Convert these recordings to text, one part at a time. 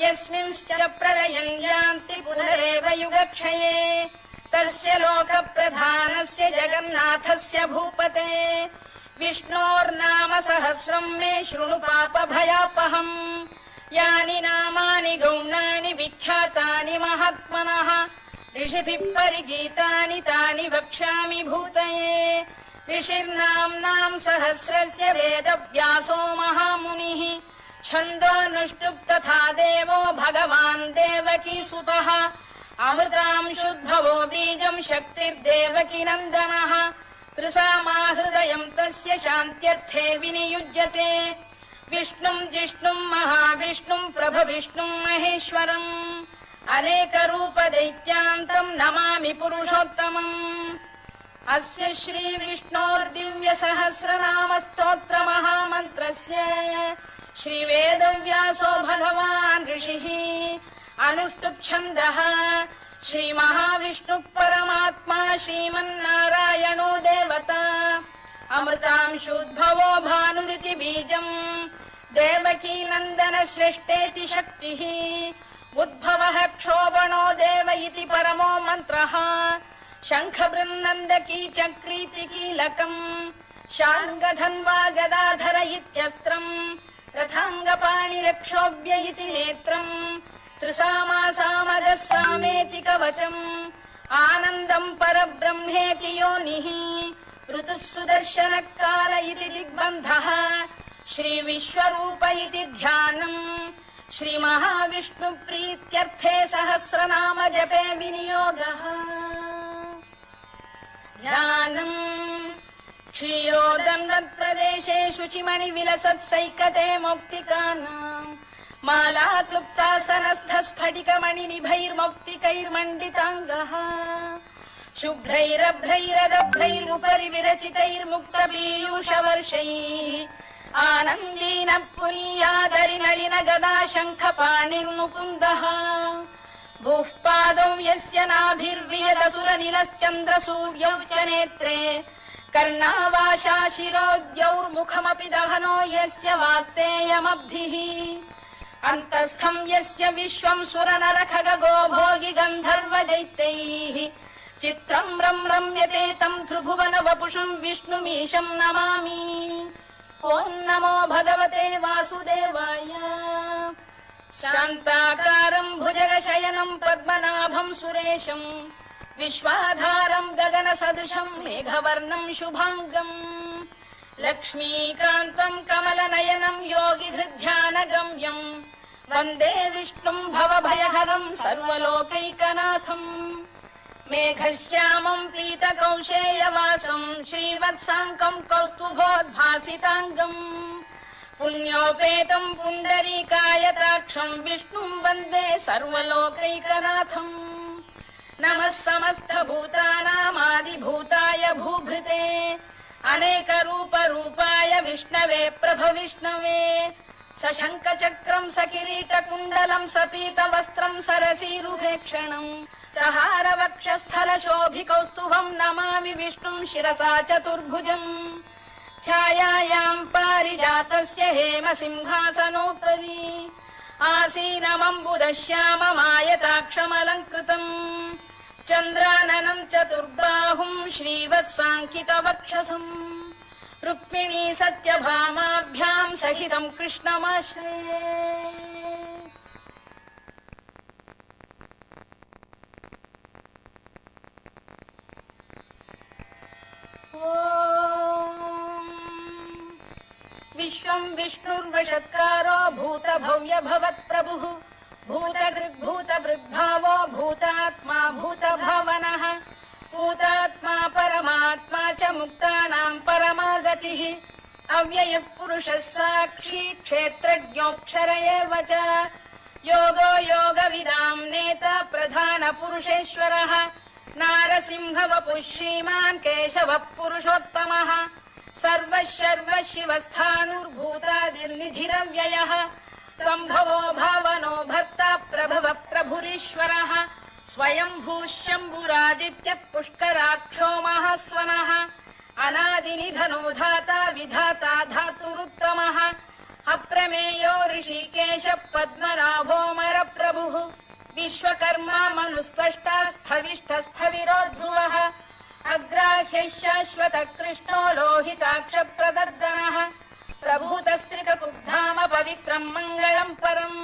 यस्मिंश्च प्रलयं यान्ति पुनरेव युगक्षये तस्य लोकप्रधानस्य जगन्नाथस्य भूपते विष्णोर्नाम सहस्रं मे शृणु पापभयापहम् यानि नामानि गौणानि विख्यातानि महात्मनः ऋषिभिः परिगीतानि तानि वक्ष्यामि भूतये ऋषिर्नाम्नां सहस्रस्य वेदव्यासो महामुनिः छन्दोऽनुष्टुप् तथा देवो भगवान् देवकीसुतः अमृतांशुद्भवो बीजं शक्तिर्देवकी नन्दनः त्रिसामाहृदयं तस्य शान्त्यर्थे विनियुज्यते विष्णुं जिष्णुं महाविष्णुं प्रभविष्णुं महेश्वरम् अनेकरूपदैत्यान्तं नमामि पुरुषोत्तमम् अस्य श्रीविष्णोर्दिव्यसहस्रनामस्तोत्रमहामन्त्रस्य श्रीवेदव्यासो भगवान् ऋषिः अनुष्टुप्छन्दः श्रीमहाविष्णुः परमात्मा श्रीमन्नारायणो देवता अमृतांशुद्भवो भानुरिति बीजम् देवकी नन्दन श्रेष्ठेति शक्तिः उद्भवः क्षोभणो देव इति परमो मन्त्रः शङ्खबृन्नन्दकी चक्रीति कीलकम् शार्ङ्गधन्वा गदाधर इत्यस्त्रम् रथाङ्गपाणिरक्षोभ्य इति नेत्रम् त्रिसामासामगः सामेति कवचम् आनन्दम् परब्रह्मेति योनिः ऋतुः सुदर्शनकाल इति दिग्बन्धः श्रीविश्वरूप इति ध्यानम् श्रीमहाविष्णुप्रीत्यर्थे सहस्रनाम जपे विनियोगः ध्यानम् क्षीरोदन्वत्प्रदेशे शुचिमणिविलसत्सैकते मौक्तिकानाम् माला क्लुप्तासनस्थस्फटिकमणिनिभैर्मौक्तिकैर्मण्डिताङ्गः शुभ्रैरभ्रैरदभ्रैरुपरि विरचितैर्मुक्तपीयूषवर्षैः आनन्दीन पुनीयादरिनलिन गदा शङ्खपाणिर्मुकुन्दः भूः पादौ यस्य नाभिर्वियदसुरनिलश्चन्द्रसूर्यौ च नेत्रे कर्णावाशा शिरोद्यौर्मुखमपि दहनो यस्य वास्तेयमब्धिः अन्तस्थं यस्य विश्वं सुरनरखगो भोगि गन्धर्वदैत्यैः चित्रं रम्यते तं त्रिभुवन वपुषुं विष्णुमीशं नमामि ॐ नमो भगवते वासुदेवाय शान्ताकारं भुजगशयनं पद्मनाभं सुरेशं विश्वाधारं गगनसदृशं मेघवर्णं शुभाङ्गम् लक्ष्मीकान्तं कमलनयनं योगिहृद्ध्यानगम्यं वन्दे विष्णुं भवभयहरं सर्वलोकैकनाथम् मेघश्यामं पीतकौशेयवासं श्रीवत्साङ्कं कौस्तुभोद्भासिताङ्गम् पुण्योपेतं पुण्डरीकायताक्षं विष्णुं वन्दे सर्वलोकैकनाथम् नमः समस्तभूतानामादिभूताय भूभृते अनेकरूपरूपाय विष्णवे प्रभविष्णवे सशङ्खचक्रं सकिरीटकुण्डलं सपीतवस्त्रं सरसीरुभेक्षणम् सहारवक्षस्थलशोभिकौस्तुभं नमामि विष्णुं शिरसा चतुर्भुजम् छायायां पारिजातस्य हेमसिंहासनोपरि आसीनमम्बुदश्याममायताक्षमलङ्कृतम् चन्द्राननं चतुर्बाहुं श्रीवत्साङ्कितवक्षसम् रुक्मिणी सत्यभामाभ्यां सहितं कृष्णमाश्रये विश्वं विष्णुर्वषत्कारो भूतभव्य भवत्प्रभुः भूतकृद्भूतभृद्भावो भूतात्मा भूतभावनः भूतात्मा परमात्मा च मुक्तानां परमागतिः अव्ययः पुरुषः साक्षी क्षेत्रज्ञोऽक्षर एव च योगो योगविदां नेता प्रधानपुरुषेश्वरः नारसिंहवपुः श्रीमान् केशवः पुरुषोत्तमः सर्वः सर्वः शिवस्थाणुर्भूतादिर्निधिरव्ययः सम्भवो भावनो भर्ता प्रभवः प्रभुरीश्वरः स्वयंभूः शम्भुरादित्यः पुष्कराक्षो महास्वनः अनादिनिधनो धाता विधाता धातुरुत्तमः अप्रमेयो ऋषिकेशः पद्मनाभो मर विश्वकर्मा मनुस्पष्टा स्थविष्ठस्थविरो ध्रुवः अग्राह्यः शाश्वत कृष्णो लोहिताक्ष प्रदर्दनः प्रभूतस्त्रिककुब्धाम पवित्रम् मङ्गलम् परम्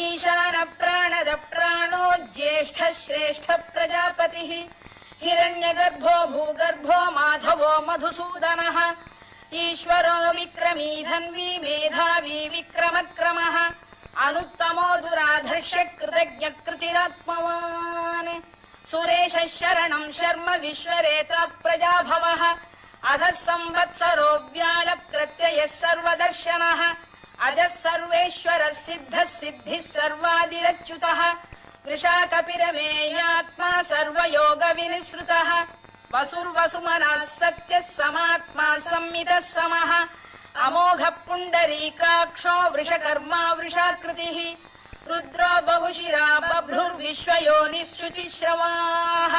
ईशान प्राणद प्राणो ज्येष्ठ श्रेष्ठ प्रजापतिः हिरण्यगर्भो भूगर्भो माधवो मधुसूदनः ईश्वरो विक्रमी धन्वी मेधावी विक्रमक्रमः अनुत्तमो दुराधर्ष कृतज्ञ कृतिरात्मवान् सुरेश शरणं शर्म विश्वरेता प्रजाभवः अधः संवत्सरो व्याल प्रत्ययः सर्वदर्शनः अजः सर्वेश्वरः सिद्धः सिद्धिः सर्वादिरच्युतः वृषाकपिरमेयात्मा सर्वयोग विनिसृतः वसुर्वसुमनः सत्यः समात्मा संमितः समः अमोघ पुण्डरीकाक्षो वृषकर्मा वृषाकृतिः रुद्रो बहुशिरा बभ्रुर्विश्वयोनिः शुचिश्रवाः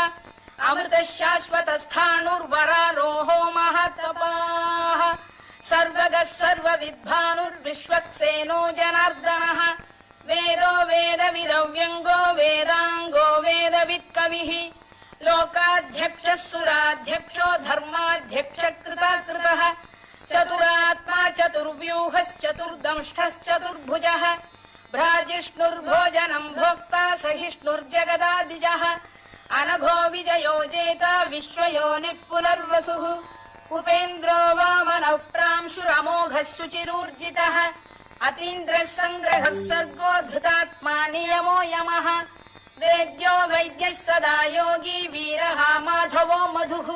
अमृतः शाश्वतस्थाणुर्वरारोहो महातपाः सर्वगः सर्वविद्भानुर्विश्वक्सेनो जनार्दनः वेदो वेदविदव्यङ्गो वेदाङ्गो वेदवित्कविः लोकाध्यक्षः सुराध्यक्षो धर्माध्यक्ष कृताकृतः चतुरात्मा चतुर्व्यूहश्चतुर्दंष्टश्चतुर्भुजः भ्राजिष्णुर्भोजनम् भोक्ता सहिष्णुर्जगदादिजः अनघो विजयो जेता विश्वयोनिः पुनर्वसुः उपेन्द्रो वामनः प्रांशुरमोघः शुचिरूर्जितः अतीन्द्रः सङ्ग्रहः सर्गो धृतात्मा नियमो यमः वेद्यो वैद्यः सदा योगी वीरः माधवो मधुः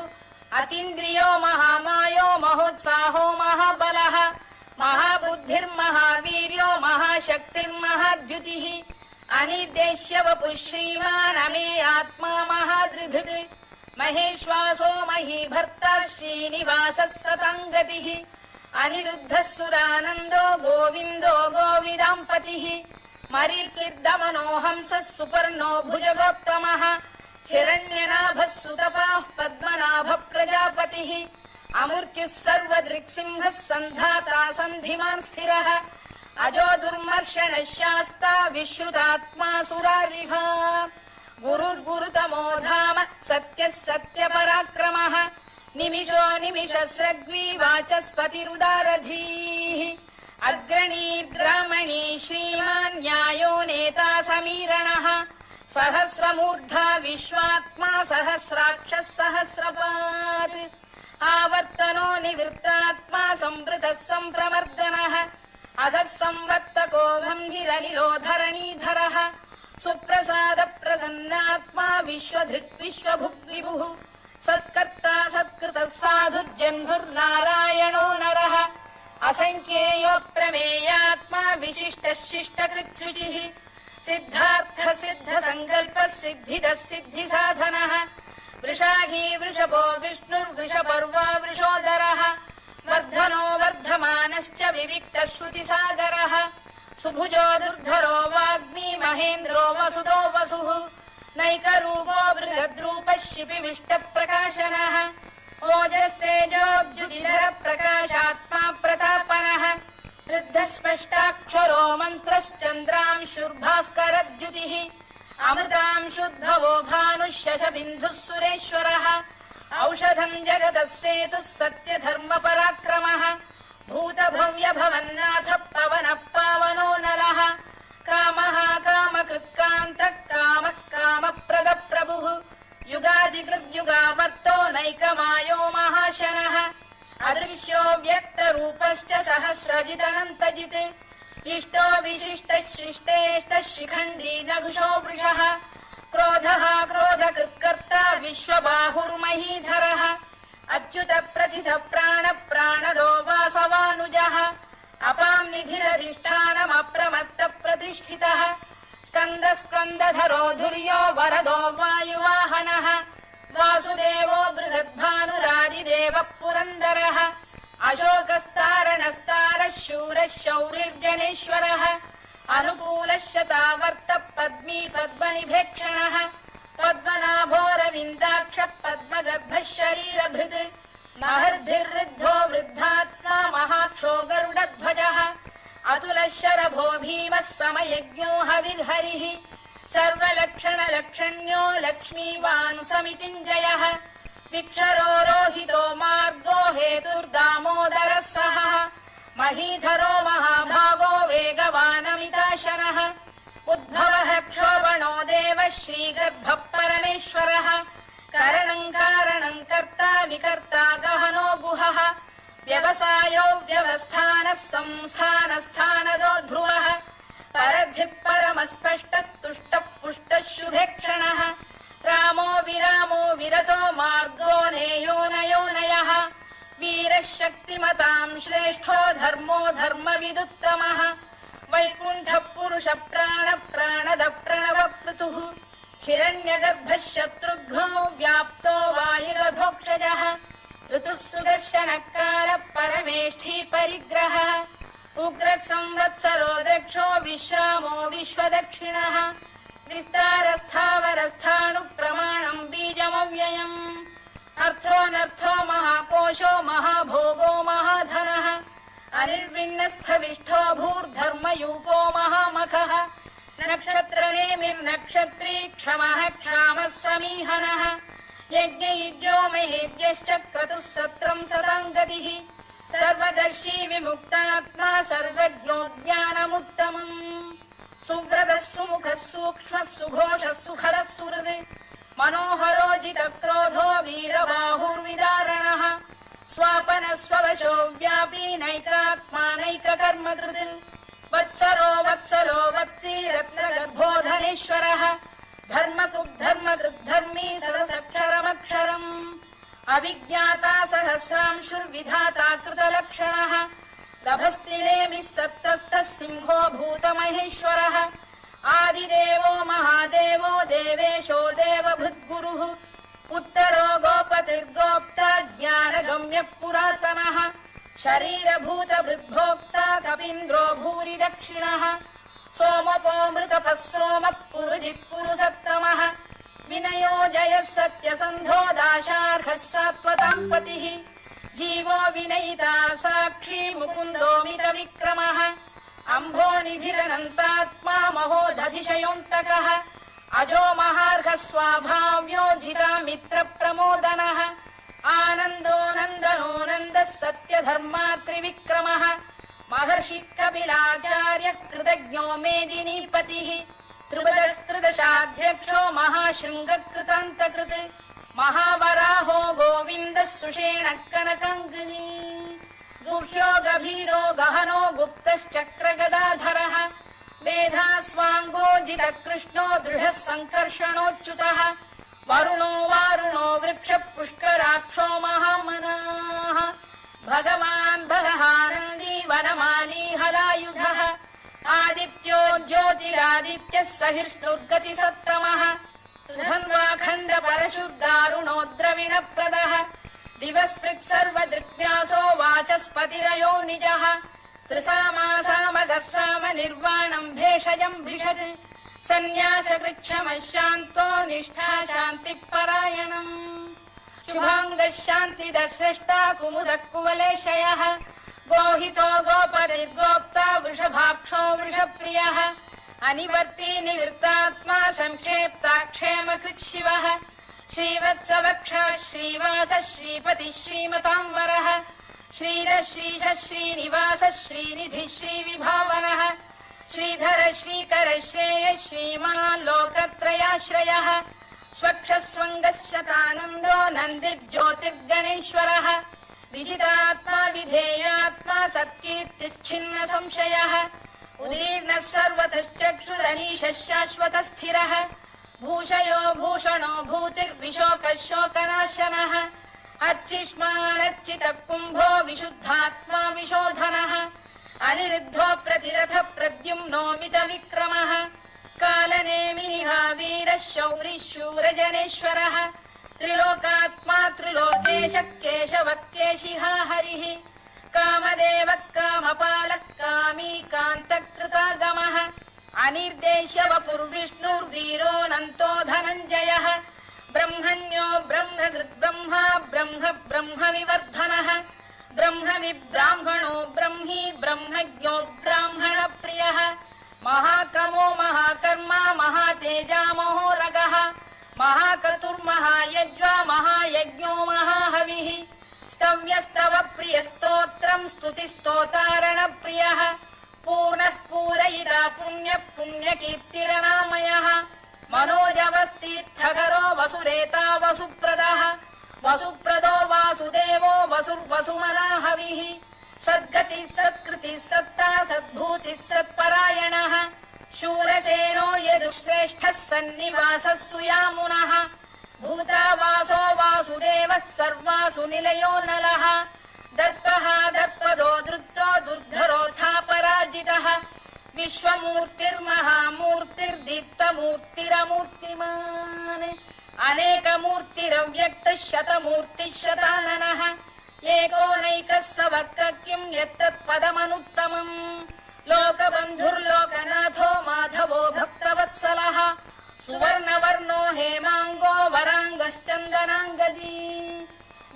अतीन्द्रियो महामायो महोत्साहो महाबलः महाबुद्धिर्महावीर्यो महाशक्तिर्महाद्युतिः अनिर्देश्य वपुः श्रीमान् अमे आत्मा महादृधृत् महेश्वासो महीभर्ता श्रीनिवासः सताङ्गतिः अनिरुद्धः सुरानन्दो गोविन्दो गोविदाम्पतिः मरीचिर्दमनो हंसः सुपर्णो भुजगोत्तमः हिरण्यनाभः सुतपाः पद्मनाभः प्रजापतिः अमृत्युः सर्वदृक्सिंहः सन्धाता सन्धिमान् स्थिरः अजो दुर्मर्षणः शास्ता विश्रुतात्मा सुरारिः गुरुर्गुरुतमो धाम सत्यः सत्यपराक्रमः निमिषो निमिषस्रग्वी वाचस्पतिरुदारधीः अग्रणीर्ग्रामणी श्रीमान् न्यायो नेता समीरणः सहस्रमूर्धा विश्वात्मा सहस्राक्षः सहस्रपात् आवर्तनो निवृत्तात्मा संवृतः सम्प्रमर्दनः अधः संवर्तको भङ्गिरलिलो धरणीधरः सुप्रसाद प्रसन्नात्मा विश्वधृक् विश्वभुक् विभुः सत्कर्ता सत्कृतः साधुर्जह्नुर्नारायणो नरः असङ्ख्येयो प्रमेयात्मा विशिष्टः शिष्टकृच्छुचिः सिद्धार्थ सिद्ध संकल्पः सिद्धिदः सिद्धिसाधनः वृषाही वृषभो विष्णुर्वृषपर्वा वृषोदरः वर्धनो वर्धमानश्च विविक्तः श्रुतिसागरः सुभुजो दुर्धरो वाग्मी महेन्द्रो वसुदो वसुः नैकरूपो बृहद्रूपः शिपिविष्टप्रकाशनः ओजस्तेजोऽब्जुदिधर प्रकाशात्मा प्रतापनः वृद्धस्पष्टाक्षरो मन्त्रश्चन्द्रांशुर्भास्करद्युतिः अमृतांशुद्भवो भानुः शशबिन्दुः सुरेश्वरः औषधम् जगतः सेतुः सत्यधर्मपराक्रमः भूतभव्य भवन्नाथ पवनः पावनो नलः कामः कामकृत्कान्तः कामः कामप्रदप्रभुः युगादिकृद्युगावर्तो नैकमायो महाशनः अदृश्यो व्यक्तरूपश्च सहस्रजिदनन्तजित् इष्टो विशिष्टः शिष्टेष्टः शिखण्डी नघुषो वृषः क्रोधः क्रोधकृत्कर्ता विश्वबाहुर्महीधरः अच्युत प्रथित प्राण प्राणदो वासवानुजः अपां निधिरधिष्ठानमप्रमत्त प्रतिष्ठितः स्कन्द स्कन्दधरो धुर्यो वरदो वायुवाहनः वासुदेवो बृहद्भानुरादिदेवः पुरन्दरः अशोकस्तारणस्तारः शूरः शौरिर्जनेश्वरः अनुकूलः शतावर्तः पद्मी पद्मनिभेक्षणः पद्मनाभोरविन्दाक्षः पद्मगर्भः शरीरभृत् महर्धिर्वृद्धो वृद्धात्मा महाक्षो गरुडध्वजः अतुलः शरभो भीमः समयज्ञो हविर्हरिः सर्वलक्षणलक्षण्यो लक्ष्मीवान् समितिञ्जयः विक्षरो रोहितो मार्गो हेतुर्दामोदरः सः महीधरो महाभागो वेगवानमिताशनः उद्भवः क्षोभणो देवः श्रीगर्भः परमेश्वरः करणम् कारणम् कर्ता विकर्ता गहनो गुहः व्यवसायो व्यवस्थानः संस्थानस्थानदो ध्रुवः परद्धिः परमस्पष्टस्तुष्टः पुष्टः शुभेक्षणः रामो विरामो विरतो मार्गो नेयो नयोनयः वीरः शक्तिमताम् श्रेष्ठो धर्मो धर्मविदुत्तमः वैकुण्ठः पुरुष प्राण प्राणद प्रणवपृतुः हिरण्यगर्भः शत्रुघ्नो व्याप्तो वायुरभोक्षजः ऋतुः सुदर्शनकालः परमेष्ठी परिग्रहः उग्रः संवत्सरो दक्षो विश्रामो विश्वदक्षिणः विस्तारस्थावरस्थाणुः प्रमाणम् बीजमव्ययम् अर्थोऽनर्थो महाकोशो महाभोगो महाधनः अनिर्विण्णस्थविष्ठो भूर्धर्मयूपो महामखः नक्षत्रनेमिर्नक्षत्री क्षमः क्षामः समीहनः यज्ञयुज्यो महेज्यश्च क्रतुः सत्रम् सताम् गतिः सर्वदर्शी विमुक्तात्मा सर्वज्ञो ज्ञानमुत्तमम् सुव्रतः सुमुखः सूक्ष्मः सुघोषः सुखदः सुहृदः मनोहरोजितक्रोधो वीरबाहुर्विदारणः स्वापनः स्ववशो व्यापी नैकात्मा नैककर्मकृत् वत्सरो वत्सलो वत्सी रत्नगर्भोधनेश्वरः धर्मकृद्धर्मी सरसक्षरमक्षरम् अविज्ञाता सहस्रांशुर्विधाता कृतलक्षणः गभस्तिनेमिः सत्तस्तः सिंहो भूतमहेश्वरः आदिदेवो महादेवो देवेशो देवभृद्गुरुः उत्तरो गोपतिर्गोप्ता ज्ञानगम्यः पुरातनः शरीरभूतभृद्भोक्ता कपीन्द्रो भूरि दक्षिणः सोमपो मृतपः सोमः पुरुजिः पुरुसत्तमः विनयो जयः सत्यसन्धो दाशार्हः सात्वताम् पतिः जीवो विनयिता साक्षी मुकुन्दो मितविक्रमः अम्भोनिधिरनन्तात्मा महोदधिशयोऽन्तकः अजो महार्घः स्वाभाव्यो जिता मित्रप्रमोदनः आनन्दो नन्दनो नन्दः सत्यधर्मात्रिविक्रमः महर्षि कपिलाचार्य कृतज्ञो मेदिनीपतिः त्रिपदस्त्रिदशाध्यक्षो महाशृङ्गकृतान्तकृत् महावराहो गोविन्दः सुषेणः कनकाङ्गिनी गुह्यो गभीरो गहनो गुप्तश्चक्रगदाधरः वेधास्वाङ्गो जितकृष्णो दृढः सङ्कर्षणोच्युतः वरुणो वारुणो वृक्षः पुष्कराक्षो महामनाः भगवान् बलहानन्दी वनमाली हलायुधः आदित्यो ज्योतिरादित्यः सहिष्णुर्गतिसत्तमः सुधन्वाखण्ड परशुर्दारुणो द्रविणप्रदः दिवस्पृक् सर्वदृक्व्यासो वाचस्पतिरयो निजः त्रिसामासामगः साम निर्वाणम् भेषजम् भिषज सन्न्यासकृच्छमः शान्तो निष्ठा शान्तिपरायणम् शुभाङ्गः शान्तिदः स्रष्टा कुमुदः कुवलेशयः गोहितो गोपतिर्गोप्ता वृषभाक्षो वृषप्रियः अनिवर्ती निवृत्तात्मा संक्षेप्ताक्षेमकृत् शिवः श्रीवत्सवक्षः श्रीवासः श्रीपतिः श्रीमताम्बरः श्रीरः श्रीशः श्रीनिवासः श्रीनिधिः श्रीविभावनः श्रीधर श्रीकर श्रेयः श्रीमान् लोकत्रयाश्रयः स्वक्षः स्वङ्गः शतानन्दो नन्दिर्ज्योतिर्गणेश्वरः विजितात्मा विधेयात्मा सत्कीर्तिश्छिन्न संशयः उदीर्णः सर्वतश्चक्षुरनीशः शाश्वतः स्थिरः भूषयो भूषणो भूतिर्विशोकः शोकनाशनः अर्चिष्मानर्चितः कुम्भो विशुद्धात्मा विशोधनः अनिरुद्धो प्रतिरथ प्रद्युम्नो मितविक्रमः कालनेमिनिः वीरः शौरिः शूरजनेश्वरः त्रिलोकात्मा त्रिलोकेशः केशवः केशिहा हरिः कामदेवः कामपालः कामी कान्तकृतागमः अनिर्देश्य वपुर्विष्णुर्वीरोऽनन्तो धनञ्जयः ब्रह्मण्यो ब्रह्मकृद्ब्रह्मा ब्रह्म ब्रह्मविवर्धनः ब्रह्मविब्राह्मणो ब्रह्मी ब्रह्मज्ञो ब्राह्मणप्रियः महाक्रमो महाकर्मा महातेजा महोरगः महाक्रतुर्महायज्वा महायज्ञो महाहविः स्तव्यस्तव प्रियस्तोत्रम् स्तुतिस्तोतारण प्रियः पूर्णः पूरयिता पुण्यः पुण्यकीर्तिरनामयः मनोजवस्तीर्थकरो वसुरेता वसुप्रदः वसुप्रदो वासुदेवो वसुर्वसुमनाहविः सद्गतिः सत्कृतिः सत्ता सद्भूतिः सत्परायणः शूरसेनो यदुश्रेष्ठः सन्निवासः सुयामुनः भूतावासो वासुदेवः सर्वासु निलयो नलः दर्पः दर्पदो दृप्तो दुर्धरोऽथापराजितः विश्वमूर्तिर्महामूर्तिर्दीप्तमूर्तिरमूर्तिमान् अनेकमूर्तिरव्यक्तः शतमूर्तिः शताननः एकोनैकः स वक्क किम् यत्तत्पदमनुत्तमम् लोकबन्धुर्लोकनाथो माधवो भक्तवत्सलः सुवर्णवर्णो हेमाङ्गो वराङ्गश्चन्दनाङ्गदी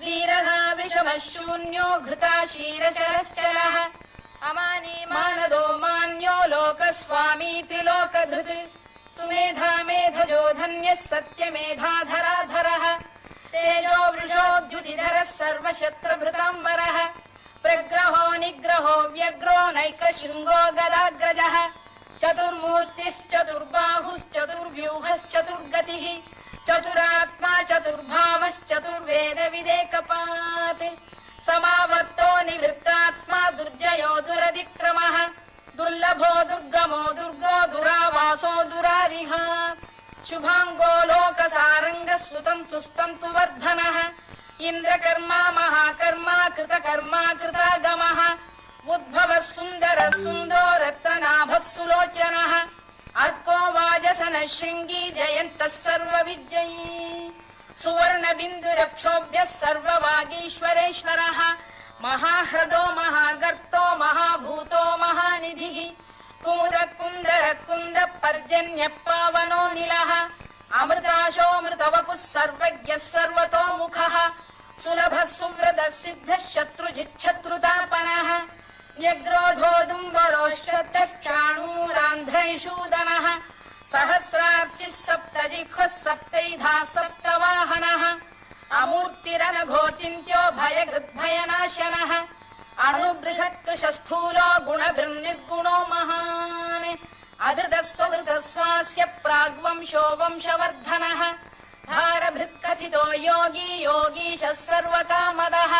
वीरः विषमः शून्यो घृताशीरचरश्चलः अमानी मानदो मान्यो लोकस्वामी त्रिलोकधृत् सुमेधा मेधजो धन्यः सत्यमेधाधराधरः तेजो वृषोद्युतिधरः सर्वशस्त्रभृताम्बरः प्रग्रहो निग्रहो व्यग्रो नैकशृङ्गो गदाग्रजः चतुर्मूर्तिश्चतुर्बाहुश्चतुर्व्यूहश्चतुर्गतिः चतुरात्मा चतुर्भावश्चतुर्वेदविदेकपात् समावर्तो निवृत्तात्मा दुर्जयो दुरतिक्रमः दुर्लभो दुर्गमो दुर्गो दुरावासो दुरारिः शुभाङ्गो लोकसारङ्गः सुतन्तुस्तन्तु वर्धनः इन्द्रकर्मा महाकर्मा कृतकर्मा कृतागमः उद्भवः सुन्दरः सुन्दो रत्ननाभः सुलोचनः अर्को वाजसनः शृङ्गी जयन्तः सर्वविजयी सुवर्णबिन्दुरक्षोभ्यः सर्ववागीश्वरेश्वरः महाह्रदो महागर्तो महाभूतो महानिधिः कुमुदकुन्दरकुन्द पर्जन्यः पावनो निलः अमृताशोऽमृतवपुः सर्वज्ञः सर्वतोमुखः सुलभः सुव्रतः सिद्धः शत्रुजिच्छत्रुतापनः न्यग्रोधोदुम्बरोष्टश्चाणूरान्ध्रैषूदनः सहस्रार्चिः सप्तजिह्वः सप्तैधा सप्तवाहनः अमूर्तिरनघोचिन्त्यो भयकृद्भयनाशनः अणुबृहत्कृशस्थूलो गुणभिर्निर्गुणो महान् अधृतस्वधृतस्वास्य प्राग्वंशो वंशवर्धनः भारभृत्कथितो योगी योगीशः सर्वकामदः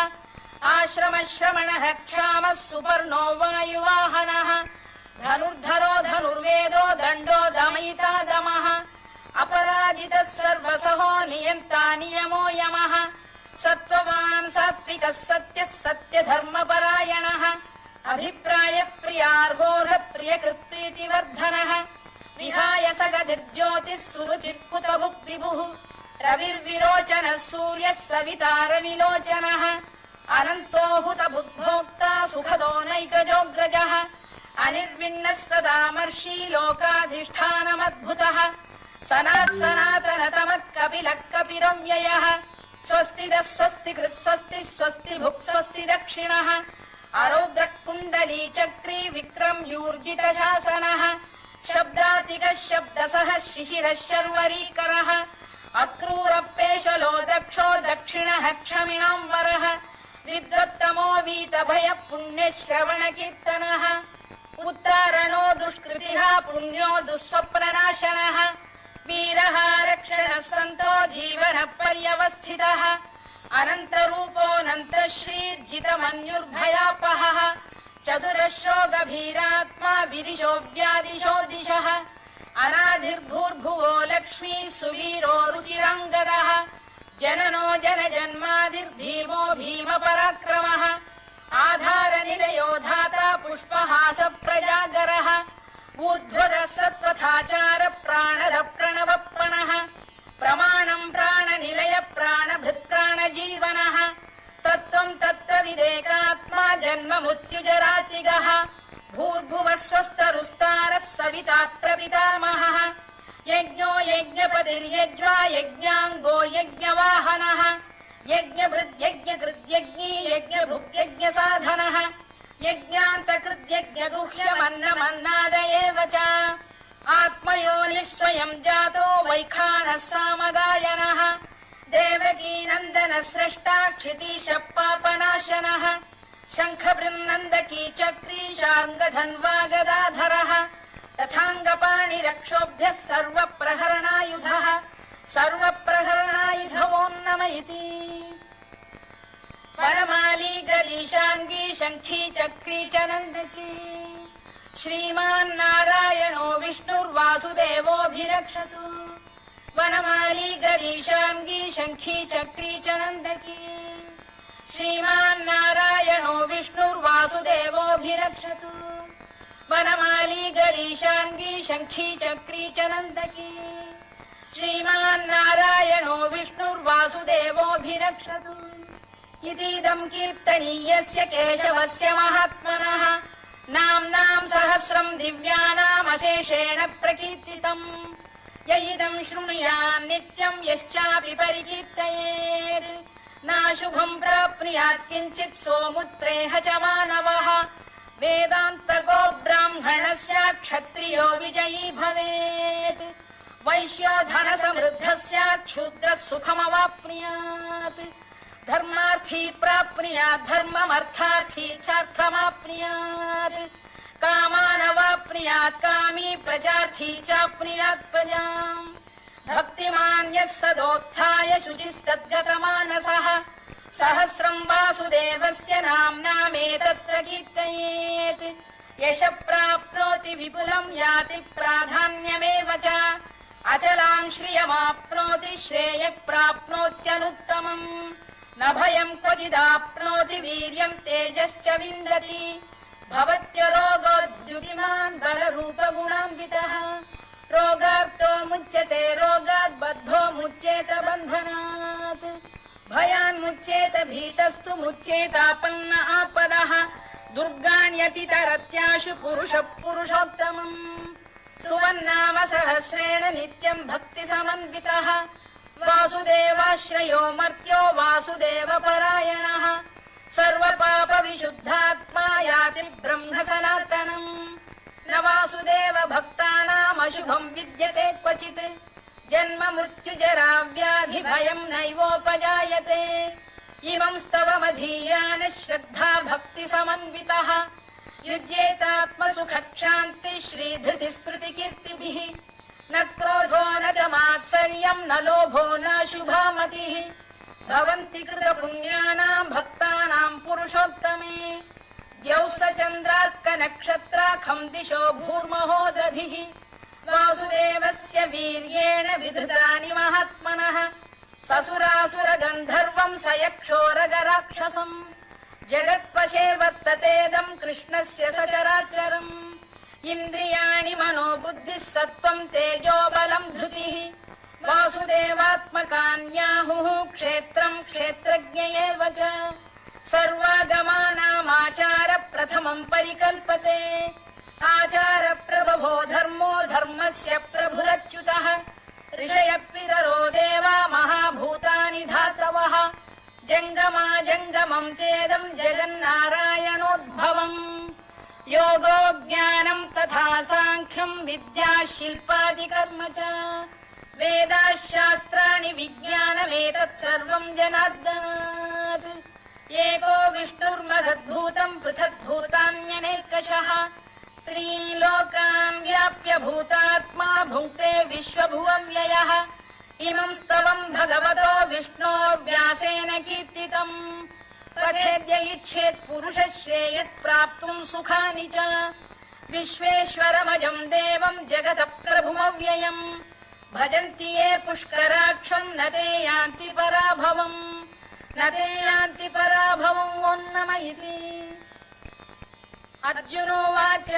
आश्रमश्रमणः क्षामः सुपर्णो वायुवाहनः धनुर्धरो धनुर्वेदो दण्डो दमयिता दमः अपराजितः सर्वसहो नियन्ता नियमो यमः सत्त्ववान् सात्विकः सत्यः सत्यधर्मपरायणः अभिप्रायप्रियार्होरः प्रियकृत्प्रीतिवर्धनः विहाय सगतिर्ज्योतिः सुरुचिर्कुतभुक् विभुः रविर्विरोचनः सूर्यः सविता रविलोचनः अनन्तो हुतबुद्भोक्ता सुखदो नैकजोऽग्रजः अनिर्विण्णः सदामर्षी लोकाधिष्ठानमद्भुतः सनातनतमः कपिलः कपिरव्ययः स्वस्तिदः स्वस्तिकृत् स्वस्ति स्वस्ति भुक् स्वस्ति दक्षिणः आरोग्यः कुण्डली चक्री विक्रम्यूर्जितशासनः शब्दातिकः शब्दसः शिशिरः शर्वरीकरः अक्रूरपेशलो दक्षो दक्षिणः क्षमिणाम्बरः विद्वत्तमो वीतभयः पुण्यश्रवणकीर्तनः उत्तारणो दुष्कृतिः पुण्यो दुःस्वप्ननाशनः वीरः रक्षणः सन्तो जीवनः पर्यवस्थितः अनन्तरूपोऽनन्तश्रीर्जितमन्युर्भयापहः चतुरश्रो गभीरात्मा विदिशो व्यादिशो दिशः अनादिर्भूर्भुवो लक्ष्मी सुवीरो रुचिराङ्गदः जननो जनजन्मादिर्भीमो भीमपराक्रमः आधारनिलयो धाता पुष्पहास प्रजागरः ऊर्ध्वरः सत्पथाचार प्राणद प्रणवप्रणः प्रमाणम् प्राणनिलय प्राणभृत्प्राणजीवनः तत्त्वम् तत्त्वविदेकात्मा जन्म मृत्युजरातिगः भूर्भुवः स्वस्तरुस्तारः सविता प्रपितामहः यज्ञो यज्ञपतिर्यज्वा यज्ञाङ्गो यज्ञवाहनः यज्ञभृद्यज्ञकृद्यज्ञी यज्ञभुग्यज्ञसाधनः यज्ञान्तकृत्यज्ञगुह्यमन्नमन्नाद एव च आत्मयोनिः स्वयं जातो वैखानः सामगायनः देवकीनन्दन स्रष्टा क्षितीशः पापनाशनः शङ्खबृन्नन्दकी चक्री शार्ङ्गधन्वा गदाधरः तथाङ्गपाणिरक्षोभ्यः सर्वप्रहरणायुधः सर्वप्रहरणायुधवो नम इति वनमाली गरीशाङ्गी शङ्खी चक्री च नन्दकी श्रीमान्नारायणो विष्णुर्वासुदेवोऽभिरक्षतु वनमाली गरीशाङ्गी शङ्खी चक्री च नन्दकी श्रीमान्नारायणो विष्णुर्वासुदेवोऽभिरक्षतु वनमाली गरीशाङ्गी शङ्खी चक्री च नन्दकी श्रीमान्नारायणो विष्णुर्वासुदेवोऽभिरक्षतु इतीदं कीर्तनीयस्य केशवस्य महात्मनः नाम्नां सहस्रं दिव्यानामशेषेण प्रकीर्तितम् य इदं शृणुयात् नित्यं यश्चापि परिकीर्तयेत् नाशुभं प्राप्नुयात् किञ्चित् सोमुत्रेह च मानवः वेदान्तको ब्राह्मणस्य क्षत्रियो विजयी भवेत् वैश्यो धनसमृद्धः स्यात् क्षूद्रः सुखमवाप्नुयात् धर्मार्थी प्राप्नुयात् धर्ममर्थार्थी चार्थमाप्नुयात् कामानवाप्नुयात् कामी प्रजार्थी चाप्नुयात् प्रजाम् भक्तिमान् यः सदोत्थाय शुचिस्तद्गतमानसः सहस्रं वासुदेवस्य नाम्नामेतत् प्रकीर्तयेत् यशः प्राप्नोति विपुलं याति प्राधान्यमेव च अचलां श्रियमाप्नोति श्रेयः प्राप्नोत्यनुत्तमम् न भयं क्वचिदाप्नोति वीर्यं तेजश्च विन्दति भवत्यरोगोद्युतिमान् बलरूपगुणान्वितः रोगार्तो मुच्यते रोगात् बद्धो मुच्येत बन्धनात् भयान्मुच्येत भीतस्तु मुच्येतापन्न आपदः दुर्गाण्यतितरत्याशु पुरुषः पुरुषोत्तमम् सुवन्नाम सहस्रेण नित्यं भक्तिसमन्वितः वासुदेवाश्रयो मर्त्यो वासुदेवपरायणः सर्वपापविशुद्धात्मा याति ब्रह्म सनातनम् न वासुदेव भक्तानामशुभं विद्यते क्वचित् जन्म मृत्युजरा व्याधि भयं नैवोपजायते इमं स्तवमधीयान श्रद्धा भक्ति समन्वितः युज्येतात्मसुखक्षान्ति श्रीधृति स्मृति कीर्तिभिः न क्रोधो न च मात्सर्यं न लोभो न शुभामतिः भवन्ति कृतपुण्यानां भक्तानां पुरुषोत्तमे द्यौः स चन्द्रार्कनक्षत्राखं दिशो भूर्महो दधिः वासुदेवस्य वीर्येण विधृतानि महात्मनः ससुरासुरगन्धर्वं स यक्षोरगराक्षसम् जगत्वशे वर्ततेदं कृष्णस्य सचराचरम् इन्द्रियाणि मनो बुद्धिः सत्त्वं तेजो बलं धृतिः वासुदेवात्मकान्याहुः क्षेत्रं क्षेत्रज्ञ एव च सर्वागमानामाचार प्रथमं परिकल्पते आचार प्रभवो धर्मो धर्मस्य प्रभुरच्युतः ऋषयः पितरो देवा महाभूतानि धातवः जङ्गमा जङ्गमं चेदं जगन्नारायणोद्भवम् योगो ज्ञानं तथा साङ्ख्यं विद्या शिल्पादिकर्म च वेदाः शास्त्राणि विज्ञानमेतत् सर्वं जनार्दनात् एको विष्णुर्महद्भूतं पृथग्भूतान्यनेकशः त्रीलोकान् व्याप्य भूतात्मा भुङ्क्ते विश्वभुवव्ययः इमं स्तवं भगवतो विष्णोर्व्यासेन कीर्तितम् पठेद्य इच्छेत् पुरुषः श्रेयत् प्राप्तुं सुखानि च विश्वेश्वरमजं देवं जगतः प्रभुमव्ययम् भजन्ति ये पुष्कराक्षं न ते यान्ति पराभवम् न ते यान्ति पराभवम् ओन्नम इति अर्जुनोवाच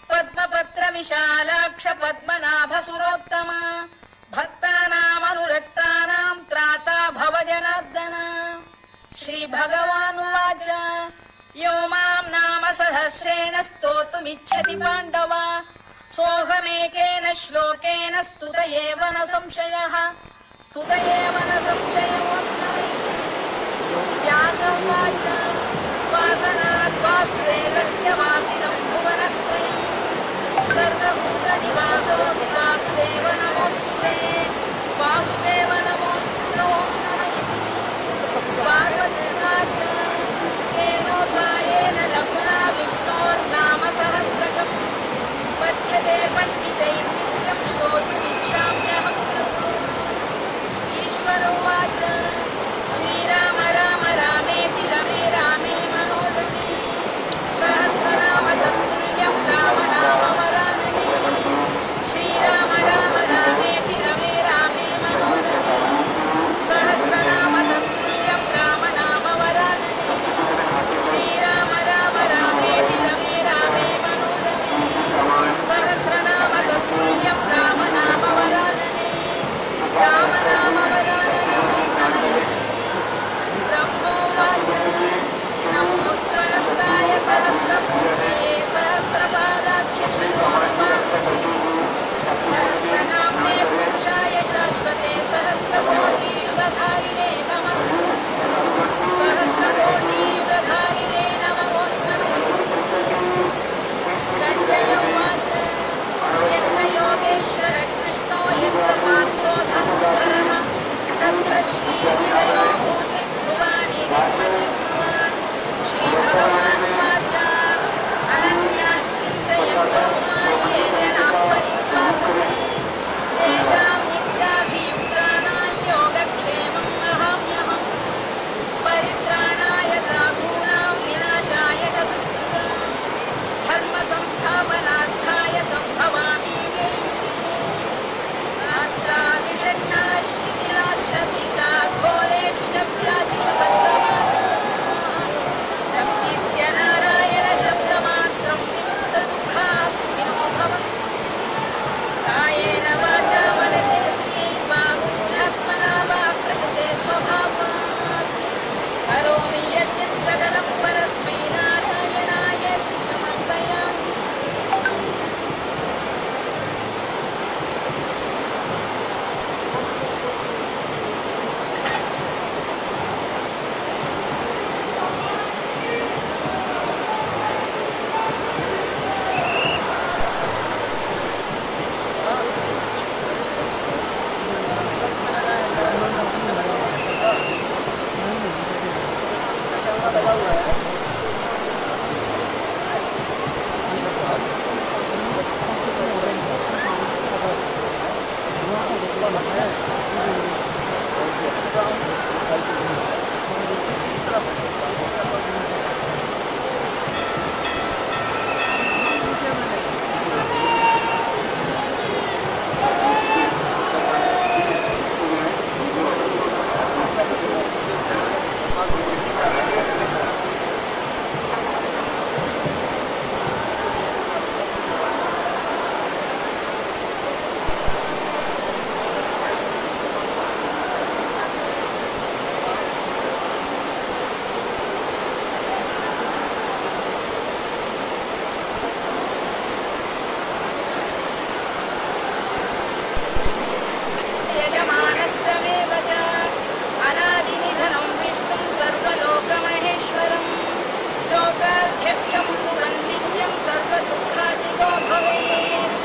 पद्मपत्र विशालाक्ष पद्मनाभसुरोत्तम भक्तानामनुरक्तानां त्राता भव जनार्दन श्रीभगवानुवाच यो मां नाम सहस्रेण स्तोतुमिच्छति पाण्डव सोऽहमेकेन श्लोकेन स्तुत एव न संशयः स्तुत एव न संशयो व्यासोवाच वासनाद्वा वासुदेवस्य वासिनं भुवनत्रयं सर्वभूतनिवासोऽसि वासुदेव नमोऽस्तुते वासुदेव नमोऽस्तुते ॐ नमः इति पार्वतीवाच केनोपायेन लघुना विष्णोर्नाम सहस्रकं पठ्यते पण्डितैः नित्यं श्रोतुमिच्छाम्यहम् ईश्वर उवाच श्रीराम राम रामेति रमे रामे मनोरमे सहस्रनाम तत्तुल्यं राम नाम वरानने श्रीराम राम रामेति रमे रामे मनोरमे सहस्रनाम तत्तुल्यं राम नाम वरानने श्रीराम राम रामेति रमे रामे मनोरमे सहस्रनाम तत्तुल्यं राम नाम वरानने राम नाम वरानने ब्रह्मोवाच नमोऽस्त्वनन्ताय सहस्रमूर्तये सहस्रपादाख्य शिरोमणिवाक्ये सहस्रनाम्ने पुरुषाय शाश्वते सहस्रकोटियुगधारिणे नमः सहस्रकोटियुगधारिणे नमो नमः सञ्जय उवाच यत्र योगेश्वर कृष्णो यत्र पार्थो धनुर्धरः तत्र श्रीविजयो भूति ध्रुवाणि निर्मतिर्भुवान् श्रीभगवानुवाच अनन्याश्चिन्तयन्तो माये जनाः पर्युपासते तेषां नित्याभियुक्तानां योगक्षेमम् अहम्यहम् परित्राणाय साधूनां विनाशाय च दुष्कृतां धर्मसंस्थापनार्थाय सम्भवामि युगे मात्रा विषण्णाश्चिचिराक्षपिता घोरेषु च व्याधिषु बद्धमानाः संदीप्य नारायणशब्दमात्रं विमुक्तदुःखास्मिनो भवन्तु कायेन वाचा मनसेन्द्रियैर्वा बुद्ध्यात्मना वा प्रकृते स्वभावात् करोमि यद्यत् सकलं परस्मै नारायणाय समर्पयामि यजमानस्तमेव च अनादिनिधनं विष्णुं सर्वलोकमहेश्वरं लोकाध्यक्षं स्तुवन् नित्यं सर्वदुःखादितो भवेत्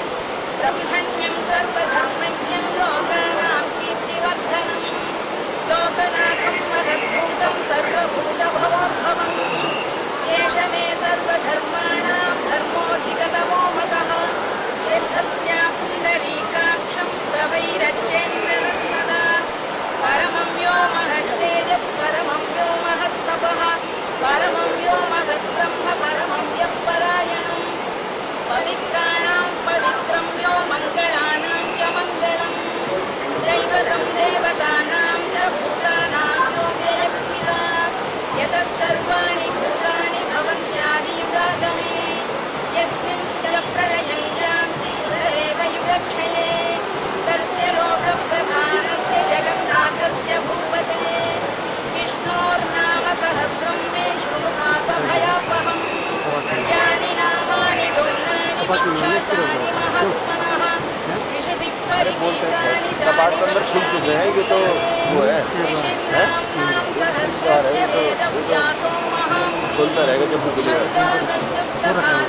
ब्रह्मण्यं सर्वधर्मज्ञं लोकानां कीर्तिवर्धनं लोकनाथं महद्भूतं सर्वभूतभवोद्भवम् एष मे सर्वधर्माणां धर्मोऽधिगतमो मतः यद्धत्या पुण्डरीकाक्षं स्तवैरच्चेन्द्रनः सदा परमं यो महत्तेजः परमं यो महत्तपः परमं यो महद्ब्रह्म परमं यः परायणम् पवित्राणां पवित्रं यो मङ्गलानां च मङ्गलम् दैवतं देवतानां च भूतानां यो व्ययक्तिरा यतः सर्वाणि भूतानि भवन्त्यादियुगागमे यस्मिंश्च प्रलयं यान्ति तदेव युगक्षये तस्य लोकप्रधानस्य जगन्नाथस्य भूपते विष्णोर्नाम सहस्रं मे शृणु पापभयापहम् यानि नामानि गौणानि विख्यातानि महात्मनः ऋषिभिः परिगीतानि तानि ऋषिर्नाम्नां सहस्रस्य वेदव्यासो महामुनिः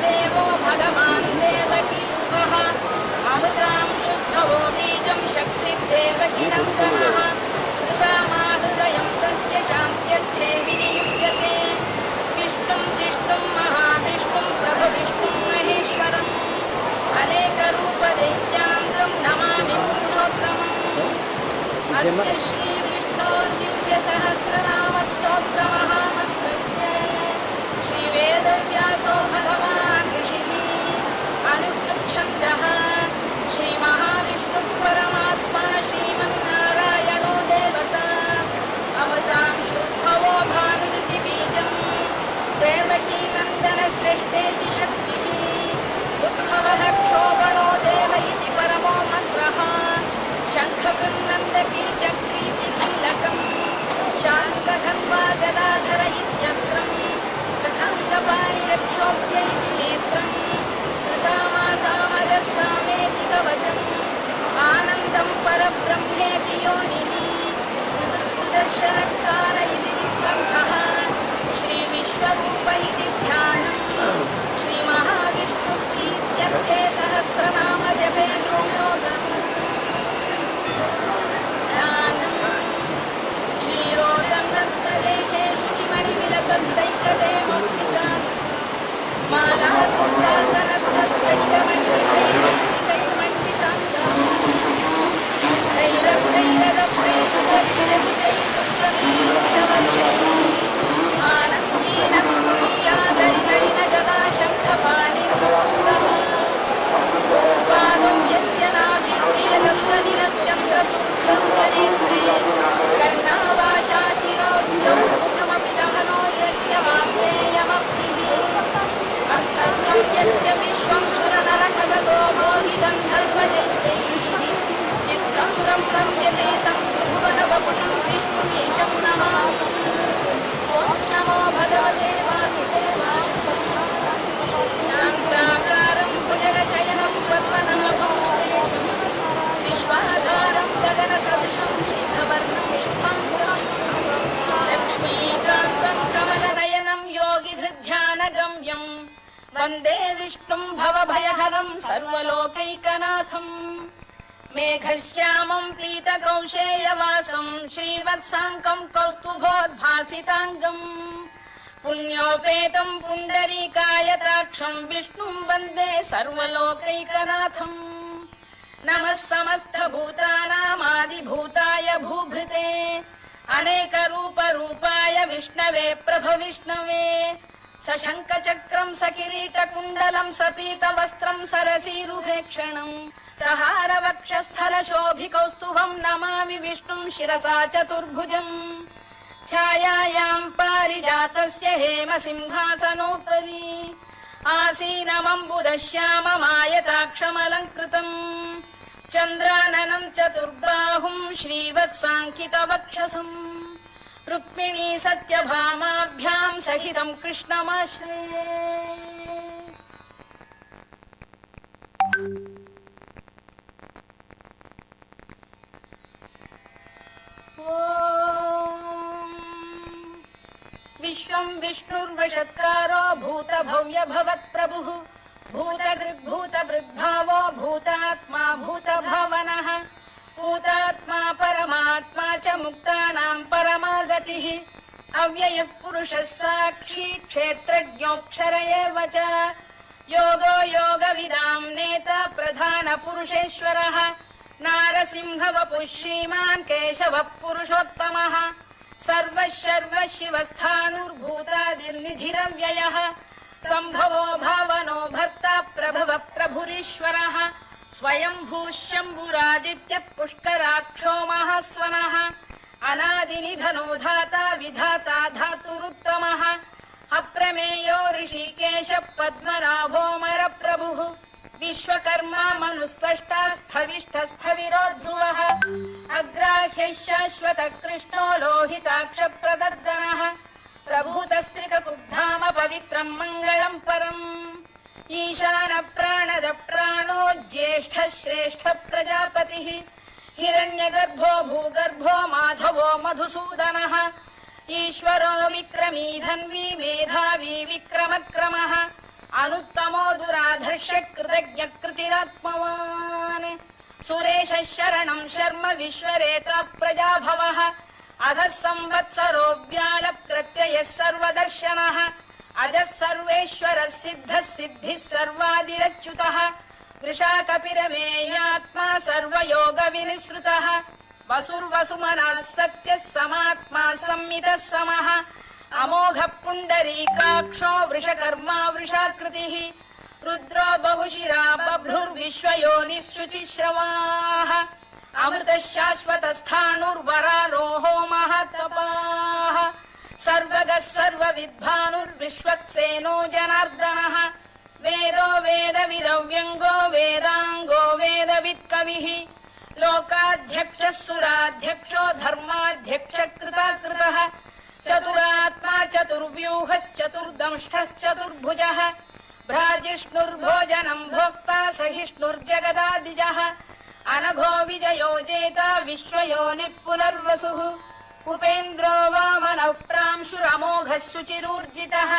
देवो भगवान् देवकी सुतः अमृतां शुद्धवो बीजं शक्तिं देवकी नन्दनः हृदयं तस्य शान्त्यर्थे विनियुज्यते विष्णुं जिष्णुं महाविष्णुं प्रभविष्णुं महेश्वरम् अनेकरूपदैत्यान्तं नमामि पुरुषोत्तमम् अस्य श्रीविष्णोर्दिव्यसहस्रनामस्तोत्रमहामन्त्रस्य श्रीवेदव्यासो भगवान् ऋषिः अनुच्छन्दः श्रीमहाविष्णुः परमात्मा श्रीमन्नारायणो देवता अमृतां शुद्धवो भानुरुतिबीजं देवकी नन्दनश्रेष्ठेति शक्तिः उद्भवः क्षोभणो देव इति परमो मन्त्रः शङ्खवृन्नन्दकी चक्रीति कीलकम् शान्तघन्वा गदाधर इत्यस्त्रम् कथान्तपाणिरक्षोभ्य इति नेत्रम् रसामासामरः सामेति कवचम् आनन्दं परब्रह्मेति योनिः ऋतुसुदर्शनकाल इति ग्रन्थः श्रीविश्वरूप इति ध्यानम् श्रीमहाविष्णुप्रीत्यर्थे सहस्रनामजपे योगम् क्षीरोदन्नप्रदेशे शुचिमणिविलसत्सैकते मौक्तिका मालाकुण्डासनस्थस्फटिकमण्डितैर्मण्डिताङ्गम् तैरभ्रैरदभ्रैर्हरितैरुष्टमीक्षवर्षैः आनन्दीनं प्रियादरिमणिनगदाशङ्खपाणिर्मुक्तः पादं यस्य नाभिर्विरतस्तनिलश्चन्द्रसूत्रं चरित्रे कर्णावाशा शिरोद्यं मुखमपि दहनो यस्य वाग्देयमप्रिः अन्तस्थं यस्य विश्वं सुरनरखगतो भोगिगन्धर्वदैत्यैः चित्रं रम्यते तं त्रिभुवनवपुषं विष्णुमीशं नमामि ॐ नमो भगवते वासुदेवाय शान्ताकारं भुजगशयनं पद्मनाभं सुरेशं विश्वाधारं गगनसदृशं मेघवर्णं शुभाङ्गं लक्ष्मीकान्तं कमलनयनं योगिधृध्यानगम्यं वन्दे विष्णुं भवभयहरं सर्वलोकैकनाथम् मेघश्यामं पीतकौशेयवासं श्रीवत्साङ्कं कौस्तुभोद्भासिताङ्गम् पुण्योपेतं पुण्डरीकायताक्षं विष्णुं वन्दे सर्वलोकैकनाथम् नमः समस्तभूतानामादिभूताय भूभृते अनेकरूपरूपाय विष्णवे प्रभविष्णवे सशङ्खचक्रं सकिरीटकुण्डलं सपीतवस्त्रं सरसीरुहेक्षणं सहारवक्षस्थलशोभिकौस्तुभं नमामि विष्णुं शिरसा चतुर्भुजम् छायायां पारिजातस्य हेमसिंहासनोपरि आसीनमम्बुदश्याममायताक्षमलङ्कृतम् चन्द्राननं चतुर्बाहुं श्रीवत्साङ्कितवक्षसम् रुक्मिणी सत्यभामाभ्यां सहितं कृष्णमाश्रये विश्वं विष्णुर्वषत्कारो भूतभव्य भवत्प्रभुः भूतभृद्भावो भूतात्मा भूतभावनः भूतात्मा परमात्मा च मुक्तानां परमागतिः अव्ययः पुरुषः साक्षी क्षेत्रज्ञोऽक्षर एव च योगो योगविदां नेता प्रधानपुरुषेश्वरः नारसिंहवपुः श्रीमान् केशवः पुरुषोत्तमः सर्वः शिवस्थाणुर्भूतादिर्निधिरव्ययः सम्भवो भावनो भर्ता प्रभवः प्रभुरीश्वरः स्वयंभूः शम्भुरादित्यः पुष्कराक्षो महास्वनः अनादिनिधनो धाता विधाता धातुरुत्तमः अप्रमेयो ऋषिकेश पद्मनाभोमरप्रभुः विश्वकर्मा मनुस्पष्टा स्थविष्ठस्थविरो ध्रुवः अग्राह्यः शाश्वतः कृष्णो लोहिताक्षप्रदर्दनः प्रभूतस्त्रिककुब्धाम पवित्रं मङ्गलं परम् ईशान प्राणद प्राणो ज्येष्ठः श्रेष्ठः प्रजापतिः हिरण्यगर्भो भूगर्भो माधवो मधुसूदनः ईश्वरो विक्रमी धन्वी मेधावी विक्रमक्रमः अनुत्तमो दुराधर्ष कृतज्ञ कृतिरात्मवान् सुरेशः शरणं शर्म विश्वरेता प्रजाभवः अधः संवत्सरो व्याल प्रत्ययः सर्वदर्शनः अजः सर्वेश्वरः सिद्धः सिद्धिः सर्वादिरच्युतः वृषाकपिरमेयात्मा सर्वयोगविनिसृतः वसुर्वसुमनः सत्यः समात्मा संमितः समः अमोघः पुण्डरीकाक्षो वृषकर्मा वृषाकृतिः रुद्रो बहुशिरा बभ्रुर्विश्वयोनिः शुचिश्रवाः अमृतः शाश्वतस्थाणुर्वरारोहो महातपाः सर्वगः सर्वविद्भानुर्विश्वक्सेनो जनार्दनः वेदो वेदविदव्यङ्गो वेदाङ्गो वेदवित्कविः लोकाध्यक्षः सुराध्यक्षो धर्माध्यक्षकृताकृतः चतुरात्मा चतुर्व्यूहश्चतुर्दंष्टश्चतुर्भुजः भ्राजिष्णुर्भोजनं भोक्ता सहिष्णुर्जगदादिजः अनघो विजयो जेता विश्वयोनिः पुनर्वसुः उपेन्द्रो वामनः प्रांशुरमोघः शुचिरूर्जितः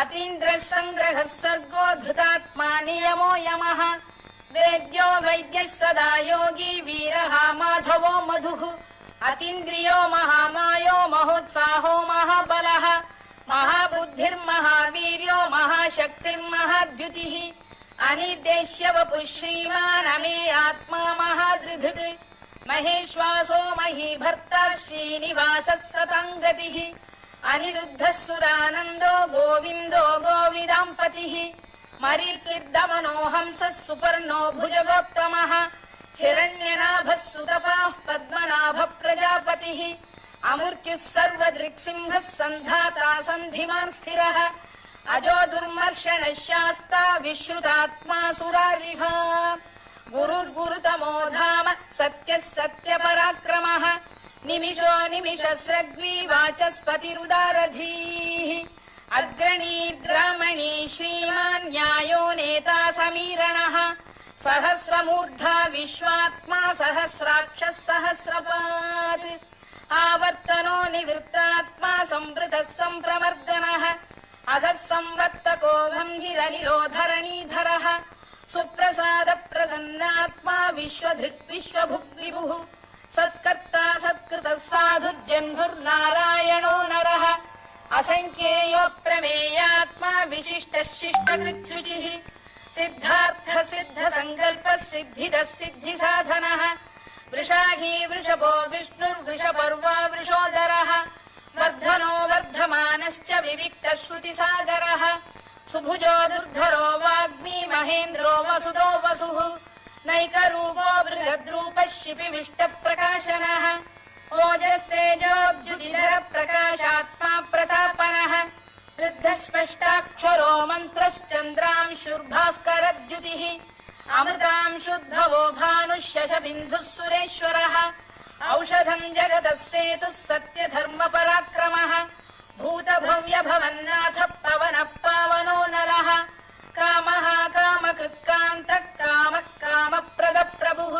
अतीन्द्रः सङ्ग्रहः सर्गो धृतात्मा नियमो यमः वेद्यो वैद्यः सदा योगी वीरः माधवो मधुः अतीन्द्रियो महामायो महोत्साहो महाबलः महाबुद्धिर्महावीर्यो महाशक्तिर्महाद्युतिः अनिर्देश्य वपुः श्रीमान् अमे आत्मा महादृधृत् महेश्वासो महीभर्ता श्रीनिवासः सताङ्गतिः अनिरुद्धः सुरानन्दो गोविन्दो गोविदाम्पतिः मरीचिर्दमनो हंसः सुपर्णो भुजगोत्तमः हिरण्यनाभः सुतपाः पद्मनाभः प्रजापतिः अमृत्युः सर्वदृक्सिंहः सन्धाता सन्धिमान् स्थिरः अजो दुर्मर्षणः शास्ता विश्रुतात्मा सुरारिः गुरुर्गुरुतमो धाम सत्यः सत्यपराक्रमः निमिषो निमिषस्रग्वी वाचस्पतिरुदारधीः अग्रणी ग्रामणी श्रीमान् न्यायो नेता समीरणः सहस्रमूर्धा विश्वात्मा सहस्राक्षः सहस्रपात् आवर्तनो निवृत्तात्मा संवृतः सम्प्रमर्दनः अधः संवर्तको वह्निरनिरोधरणीधरः सुप्रसाद प्रसन्नात्मा विश्वधृक् विश्वभुक् विभुः सत्कर्ता सत्कृतः साधुर्जह्नुर्नारायणो नरः असङ्ख्येयो प्रमेयात्मा विशिष्टः शिष्टकृच्छुचिः सिद्धार्थ सिद्ध संकल्पः सिद्धिदः सिद्धिसाधनः वृषाही वृषभो विष्णुर्वृषपर्वा वृषोदरः वर्धनो वर्धमानश्च विविक्तः श्रुतिसागरः सुभुजो दुर्धरो वाग्मी महेन्द्रो वसुदो वसुः नैकरूपो बृहद्रूपः शिपिविष्टप्रकाशनः ओजस्तेजोऽब्जुदिधर प्रकाशात्मा प्रतापनः वृद्धस्पष्टाक्षरो मन्त्रश्चन्द्रांशुर्भास्करद्युतिः अमृतांशुद्भवो भानुः शशबिन्दुः सुरेश्वरः औषधम् जगतः सेतुः सत्यधर्मपराक्रमः भूतभव्यभवन्नाथ पवनः पावनो नलः कामः कामकृत्कान्तः कामः कामप्रदप्रभुः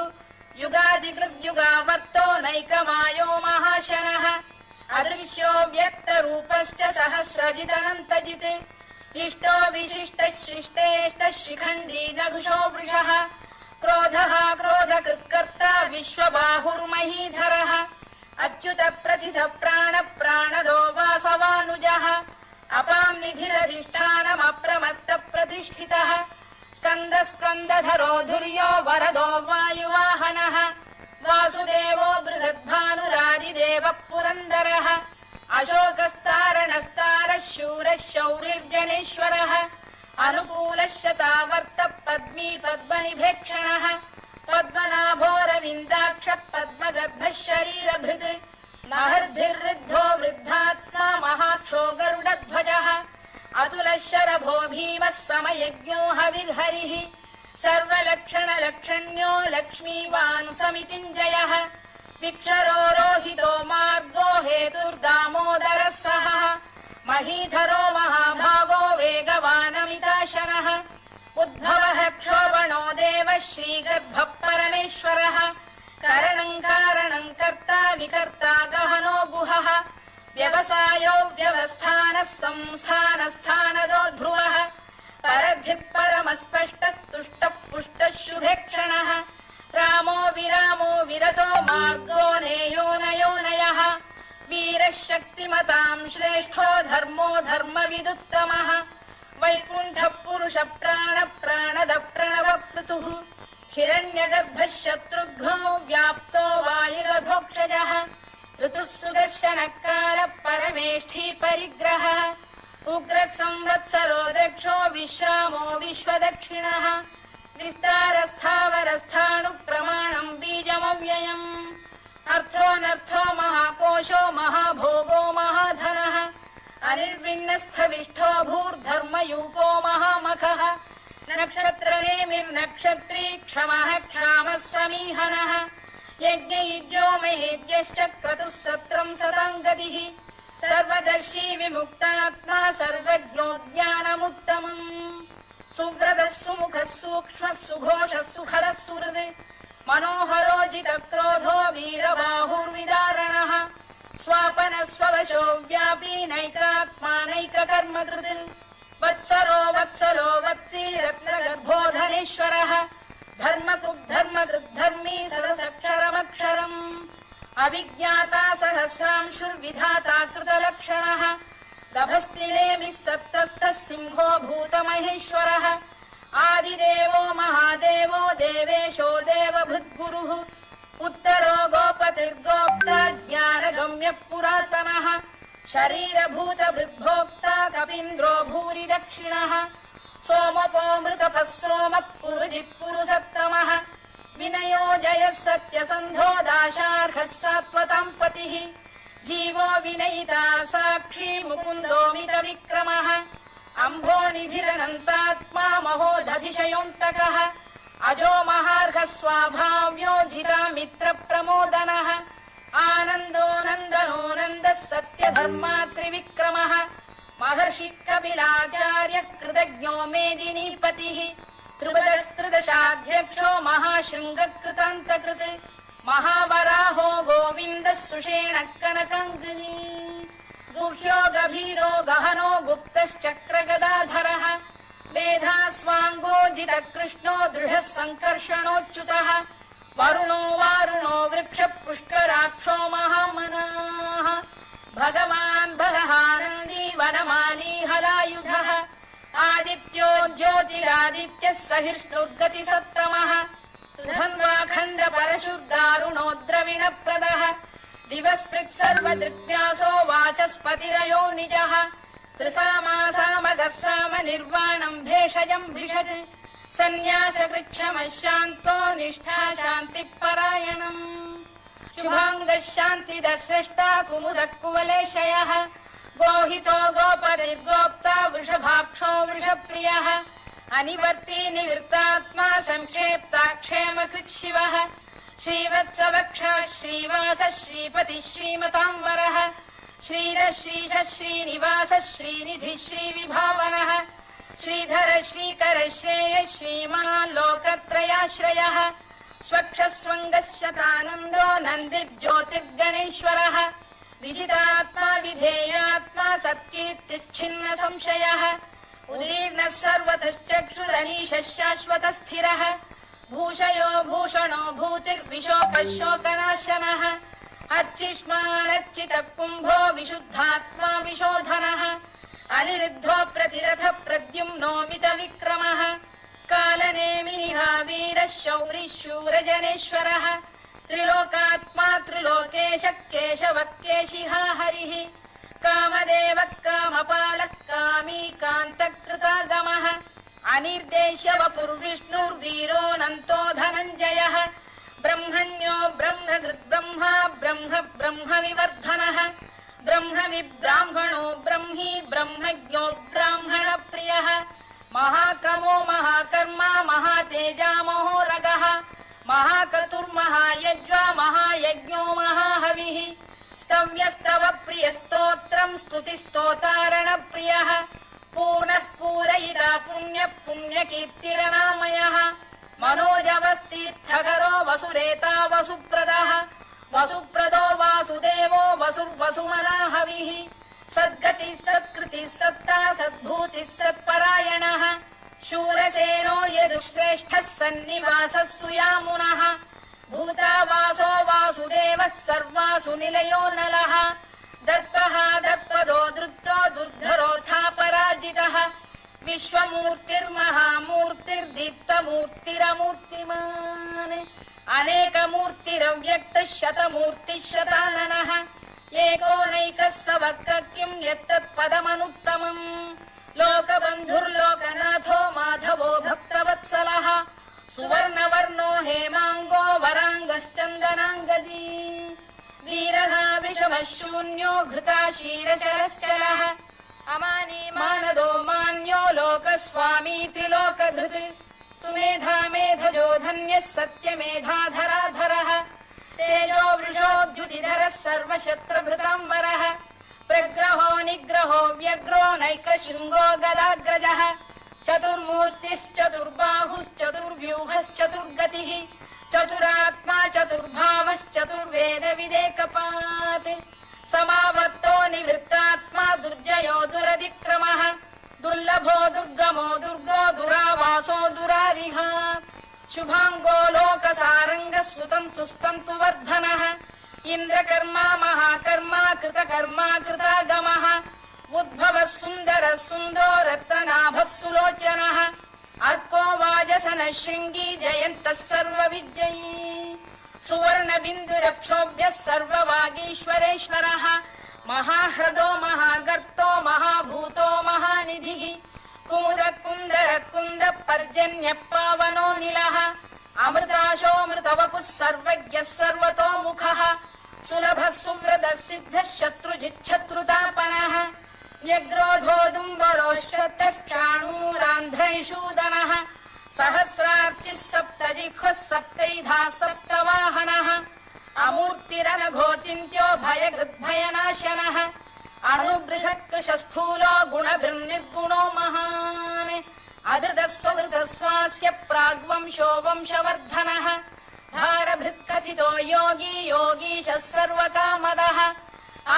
युगादिकृद्युगावर्तो नैकमायो महाशनः अदृश्यो व्यक्तरूपश्च सहस्रजिदनन्तजित् इष्टो विशिष्टः शिष्टेष्टः शिखण्डी नघुषो वृषः क्रोधः क्रोधकृत्कर्ता विश्वबाहुर्महीधरः अच्युत प्रथित प्राण प्राणदो वासवानुजः अपां निधिरधिष्ठानमप्रमत्त प्रतिष्ठितः स्कन्द स्कन्दधरो धुर्यो वरदो वायुवाहनः वासुदेवो बृहद्भानुरादिदेवः पुरन्दरः अशोकस्तारणस्तारः शूरः शौरिर्जनेश्वरः अनुकूलः शतावर्तः पद्मी पद्मनिभेक्षणः पद्मनाभोरविन्दाक्षः पद्मगर्भः शरीरभृत् महर्धिर्वृद्धो वृद्धात्मा महाक्षो गरुडध्वजः अतुलः शरभो भीमः समयज्ञो हविर्हरिः सर्वलक्षणलक्षण्यो लक्ष्मीवान् समितिञ्जयः विक्षरो रोहितो मार्गो हेतुर्दामोदरः सहः महीधरो महाभागो वेगवानमिताशनः उद्भवः क्षोभणो देवः श्रीगर्भः परमेश्वरः करणम् कारणम् कर्ता विकर्ता गहनो गुहः व्यवसायो व्यवस्थानः संस्थानस्थानदो ध्रुवः परधिः परमस्पष्टस्तुष्टः पुष्टः शुभेक्षणः रामो विरामो विरतो मार्गो नेयो नयो नयः वीरः शक्तिमतां श्रेष्ठो धर्मो धर्मविदुत्तमः वैकुण्ठः पुरुषः प्राणः प्रणवपृतुः हिरण्यगर्भः शत्रुघ्नो व्याप्तो वायुरभोक्षजः ऋतुः सुदर्शनकालः परमेष्ठी परिग्रहः उग्रः संवत्सरो दक्षो विश्रामो विश्वदक्षिणः विस्तारस्थावरस्थाणुप्रमाणम् बीजमव्ययम् अर्थोऽनर्थो महाकोशो महाभोगो महाधनः अनिर्विण्णस्थविष्ठो भूर्धर्मयूपो महामखः नक्षत्रनेमिर्नक्षत्री क्षमः क्षामः समीहनः यज्ञयुज्यो महेज्यश्च क्रतुः सत्रम् सताम् गतिः सर्वदर्शी विमुक्तात्मा सर्वज्ञो ज्ञानमुत्तमम् सुव्रतः सुमुखः सूक्ष्मः सुघोषः सुखरः सुहृदः मनोहरो जितक्रोधो वीरबाहुर्विदारणः स्वापनः स्ववशो व्यापी नैकात्मा नैककर्मकृत् वत्सरो वत्सलो वत्सी रत्नगर्भोधनेश्वरः धर्मकृद्धर्मी सदसक्षरमक्षरम् अविज्ञाता सहस्रांशुर्विधाता कृतलक्षणः दभस्तिनेमिः सत्तस्तः सिंहो भूतमहेश्वरः आदिदेवो महादेवो देवेशो देवभृद्गुरुः उत्तरो गोपतिर्गोप्ता ज्ञानगम्यः पुरातनः शरीरभूतभृद्भोक्ता कपीन्द्रो भूरि दक्षिणः सोमपो मृतपः सोमः पुरुजिः पुरुषत्तमः विनयो जयः सत्यसन्धो दाशार्हः सात्वताम् पतिः जीवो विनयिता साक्षी मुकुन्दो मितविक्रमः अम्भोनिधिरनन्तात्मा महोदधिशयोऽन्तकः अजो महार्घः स्वाभाव्यो जितामित्रप्रमोदनः आनन्दो नन्दनो नन्दः सत्यधर्मा त्रिविक्रमः महर्षि कपिलाचार्य कृतज्ञो मेदिनीपतिः त्रिपदस्त्रिदशाध्यक्षो महाशृङ्गकृतान्तकृत् महावराहो गोविन्दः सुषेणः कनकाङ्गिनी गुह्यो गभीरो गहनो गुप्तश्चक्रगदाधरः मेधास्वाङ्गो जितकृष्णो दृढः सङ्कर्षणोच्युतः वरुणो वारुणो वृक्षः पुष्कराक्षो महामनाः भगवान् बलहानन्दी वनमाली हलायुधः आदित्यो ज्योतिरादित्यः सहिष्णुर्गतिसत्तमः सुधन्वाखण्ड परशुर्दारुणो द्रविणप्रदः दिवस्पृक् सर्वदृग्व्यासो वाचस्पतिरयो निजः त्रिसामासामगः साम निर्वाणम् भेषजम् भिषज सन्न्यासकृच्छमः शान्तो निष्ठा शान्तिपरायणम् शुभाङ्गः शान्तिदः स्रष्टा कुमुदः कुवलेशयः गोहितो गोपतिर्गोप्ता वृषभाक्षो वृषप्रियः अनिवर्ती निवृत्तात्मा संक्षेप्ताक्षेमकृत् शिवः श्रीवत्सवक्षः श्रीवासः श्रीपतिः श्रीमताम्बरः श्रीरः श्रीशः श्रीनिवासः श्रीनिधिः श्रीविभावनः श्रीधर श्रीकर श्रेयः श्रीमान् लोकत्रयाश्रयः स्वक्षः स्वङ्गः शतानन्दो नन्दिर्ज्योतिर्गणेश्वरः विजितात्मा विधेयात्मा सत्कीर्तिश्छिन्न संशयः उदीर्णः सर्वतश्चक्षुरनीशः शाश्वतस्थिरः भूषयो भूषणो भूतिर्विशोकः शोकनाशनः अर्चिष्मानर्चितः कुम्भो विशुद्धात्मा विशोधनः अनिरुद्धो प्रतिरथ प्रद्युम्नो मितविक्रमः कालनेमिनिः वीरः शौरिः शूरजनेश्वरः त्रिलोकात्मा त्रिलोकेशः केशवः केशिहा हरिः कामदेवः कामपालः कामी कान्तकृतागमः अनिर्देश्य वपुर्विष्णुर्वीरोऽनन्तो धनञ्जयः ब्रह्मण्यो ब्रह्मकृद्ब्रह्मा ब्रह्म ब्रह्मविवर्धनः ब्रह्मविब्राह्मणो ब्रह्मी ब्रह्मज्ञो ब्राह्मणप्रियः महाक्रमो महाकर्मा महातेजा महोरगः महाक्रतुर्महायज्वा महायज्ञो महाहविः स्तव्यस्तव प्रियस्तोत्रम् स्तुतिस्तोतारणप्रियः पूर्णः पूरयिता पुण्यः पुण्यकीर्तिरनामयः मनोजवस्तीर्थकरो वसुरेता वसुप्रदः वसुप्रदो वासुदेवो वसुर् वसुमना हविः सद्गतिः सत्कृतिः सत्ता सद्भूतिः सत्परायणः शूरसेनो यदुश्रेष्ठः सन्निवासः सुयामुनः भूतावासो वासुदेवः सर्वासु निलयो नलः दर्पः दर्पदो दृप्तो दुर्धरोऽथापराजितः विश्वमूर्तिर्महामूर्तिर्दीप्तमूर्तिरमूर्तिमान् अनेकमूर्तिरव्यक्तः शतमूर्तिः शताननः एकोनैकः स वक्र किं यत्तत्पदमनुत्तमम् लोकबन्धुर्लोकनाथो माधवो भक्तवत्सलः सुवर्णवर्णो हेमाङ्गो वराङ्गश्चन्दनाङ्गदी वीरः विषमः शून्यो घृताशीरचरश्चलः अमानी मानदो मान्यो लोकस्वामी त्रिलोकधृत् सुमेधा मेधजो धन्यः सत्यमेधाधराधरः तेजो वृषोद्युतिधरः सर्वशत्रभृताम्बरः प्रग्रहो निग्रहो व्यग्रो नैकशृङ्गो गदाग्रजः चतुर्मूर्तिश्चतुर्बाहुश्चतुर्व्यूहश्चतुर्गतिः चतुरात्मा चतुर्भावश्चतुर्वेदविदेकपात् समावर्तो निवृत्तात्मा दुर्जयो दुरतिक्रमः दुर्लभो दुर्गमो दुर्गो दुरावासो दुरारिः शुभाङ्गो लोकसारङ्गः सुतन्तुस्तन्तु वर्धनः इन्द्रकर्मा महाकर्मा कृतकर्मा कृतागमः उद्भवः सुन्दरः सुन्दो रत्ननाभः सुलोचनः अर्को वाजसनः शृङ्गी जयन्तः सर्वविजयी सुवर्णबिन्दुरक्षोभ्यः सर्ववागीश्वरेश्वरः महाह्रदो महागर्तो महाभूतो महानिधिः कुमुदकुन्दरकुन्दः पर्जन्यः पावनो निलः अमृताशोऽमृतवपुः सर्वज्ञः सर्वतोमुखः सुलभः सुव्रतः सिद्धः शत्रुजिच्छत्रुतापनः न्यग्रोधोदुम्बरोष्ठतश्चाणूरान्ध्रैषूदनः सहस्रार्चिः सप्तजिह्वः सप्तैधा सप्तवाहनः अमूर्तिरनघोचिन्त्यो भयकृद्भयनाशनः अणुबृहत्कृशस्थूलो गुणभिर्निर्गुणो महान् अधृतस्वधृतस्वास्य प्राग्वंशो वंशवर्धनः भारभृत्कथितो योगी योगीशः सर्वकामदः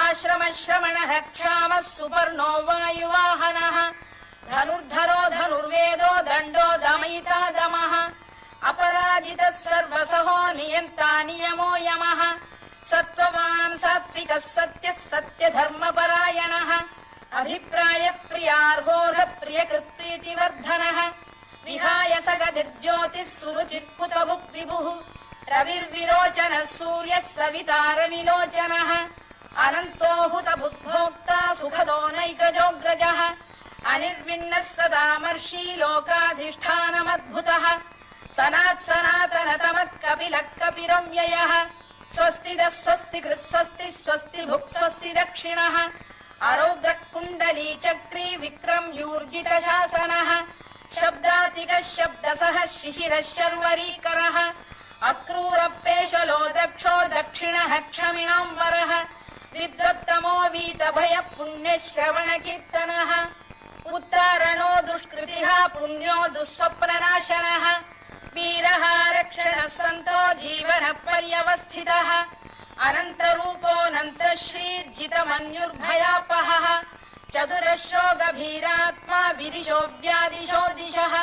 आश्रमश्रमणः क्षामः सुपर्णो वायुवाहनः धनुर्धरो धनुर्वेदो दण्डो दमयिता दमः अपराजितः सर्वसहो नियन्ता नियमो यमः सत्त्ववान् सात्विकः सत्यः सत्यधर्मपरायणः अभिप्रायप्रियार्होरः प्रियकृत्प्रीतिवर्धनः विहाय सगतिर्ज्योतिः सुरुचित्कुतभुक् विभुः रविर्विरोचनः सूर्यः सवितारविलोचनः अनन्तो हुतभुग्भोक्ता सुखदो नैकजोऽग्रजः अनिर्विण्णः सदामर्षी लोकाधिष्ठानमद्भुतः सनात्सनातनतमः कपिलः कपिरव्ययः स्वस्तिदः स्वस्तिकृत् स्वस्ति स्वस्ति भुक् स्वस्ति दक्षिणः आरोग्यः कुण्डली चक्री विक्रम यूर्जितशासनः शब्दातिकः शब्दसः शिशिरः शर्वरीकरः अक्रूरपेशलो दक्षो दक्षिणः क्षमिणाम्बरः विद्वत्तमो वीतभयः पुण्यश्रवणकीर्तनः उत्तारणो दुष्कृतिः पुण्यो दुःस्वप्ननाशनः वीरः रक्षणः सन्तो जीवनः पर्यवस्थितः अनन्तरूपोऽनन्तश्रीर्जितमन्युर्भयापहः चतुरश्रो गभीरात्मा विदिशो व्यादिशो दिशः